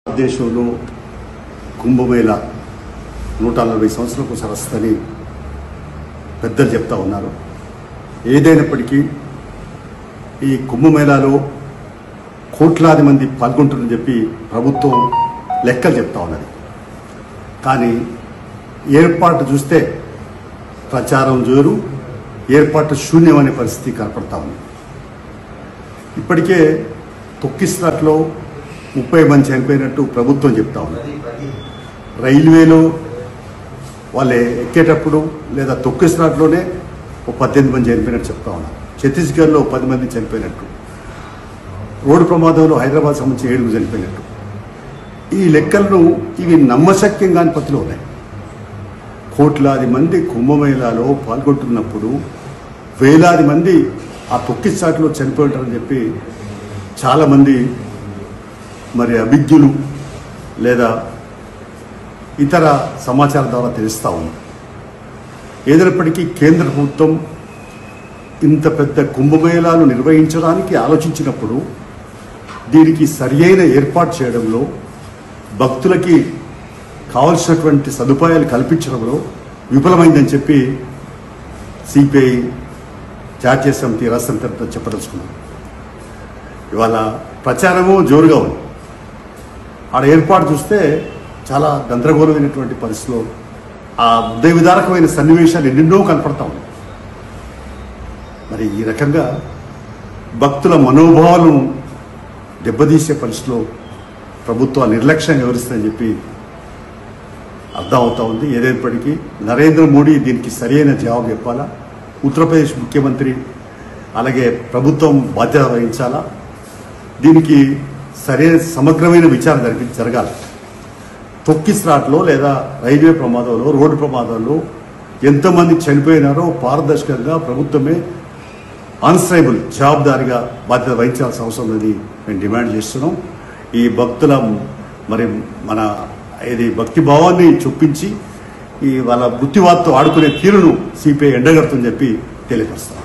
దేశంలో కుంభమేళ 140 సంవత్సరాలకు సరస్సుని పెద్దలు చెప్తా ఉన్నారు. ఏదైనప్పటికీ ఈ కుంభమేళాలో కోట్లాది మంది పాల్గొంటారని చెప్పి ప్రభుత్వం లెక్కలు చెప్తా ఉన్నది. కానీ ఏర్పాటు చూస్తే ప్రచారం జోరు, ఏర్పాటు శూన్యం అనే పరిస్థితి కనపడతా ఉంది. ఇప్పటికే తొక్కిస్లాట్లో 30 మంది చనిపోయినట్టు ప్రభుత్వం చెప్తా ఉన్నది. రైల్వేలో వాళ్ళే ఎక్కేటప్పుడు లేదా తొక్కిస్లాట్లోనే 18 మంది చనిపోయినట్టు చెప్తా ఉన్నారు. ఛత్తీస్గఢ్లో 10 మంది చనిపోయినట్టు, రోడ్డు ప్రమాదంలో హైదరాబాద్ సంబంధించి 7 చనిపోయినట్టు. ఈ లెక్కలను ఇవి నమ్మశక్యం కాని పత్తిలో ఉన్నాయి. కోట్లాది మంది కుంభమేళాలో పాల్గొంటున్నప్పుడు వేలాది మంది ఆ తొక్కిస్లాట్లో చనిపోయింటారని చెప్పి చాలామంది మరి అభిజ్ఞులు లేదా ఇతర సమాచారం ద్వారా తెలుస్తూ ఉంది. ఏదైనప్పటికీ కేంద్ర ప్రభుత్వం ఇంత పెద్ద కుంభమేళాలు నిర్వహించడానికి ఆలోచించినప్పుడు దీనికి సరియైన ఏర్పాటు చేయడంలో, భక్తులకి కావలసినటువంటి సదుపాయాలు కల్పించడంలో విఫలమైందని చెప్పి సిపిఐ జాతీయ సమితి రాష్ట్ర సమితి చెప్పదలుచుకున్నాం. ఇవాళ ప్రచారము జోరుగా ఉంది. ఆడ ఏర్పాటు చూస్తే చాలా గందరగోళమైనటువంటి పరిస్థితిలో ఆ ఉదయ విధారకమైన సన్నివేశాలు ఎన్నెన్నో కనపడతా ఉన్నాయి. మరి ఈ రకంగా భక్తుల మనోభావాలను దెబ్బతీసే పరిస్థితిలో ప్రభుత్వ నిర్లక్ష్యాన్ని వివరిస్తుందని చెప్పి అర్థమవుతా ఉంది. ఏదైనప్పటికీ నరేంద్ర మోడీ దీనికి సరైన జవాబు చెప్పాలా, ఉత్తరప్రదేశ్ ముఖ్యమంత్రి అలాగే ప్రభుత్వం బాధ్యత వహించాలా, దీనికి సరైన సమగ్రమైన విచారణ జరగాలి. తొక్కిస్లాట్లో లేదా రైల్వే ప్రమాదంలో, రోడ్డు ప్రమాదంలో ఎంతమంది చనిపోయినారో పారదర్శకంగా ప్రభుత్వమే ఆన్సరబుల్ జవాబుదారిగా బాధ్యత వహించాల్సిన అవసరం ఉందని మేము డిమాండ్ చేస్తున్నాం. ఈ భక్తుల మరి మన ఇది భక్తి భావాన్ని చొప్పించి ఈ వాళ్ళ వృత్తివాదతో ఆడుకునే తీరును సిపిఐ ఎండగడుతుందని చెప్పి తెలియపరుస్తాం.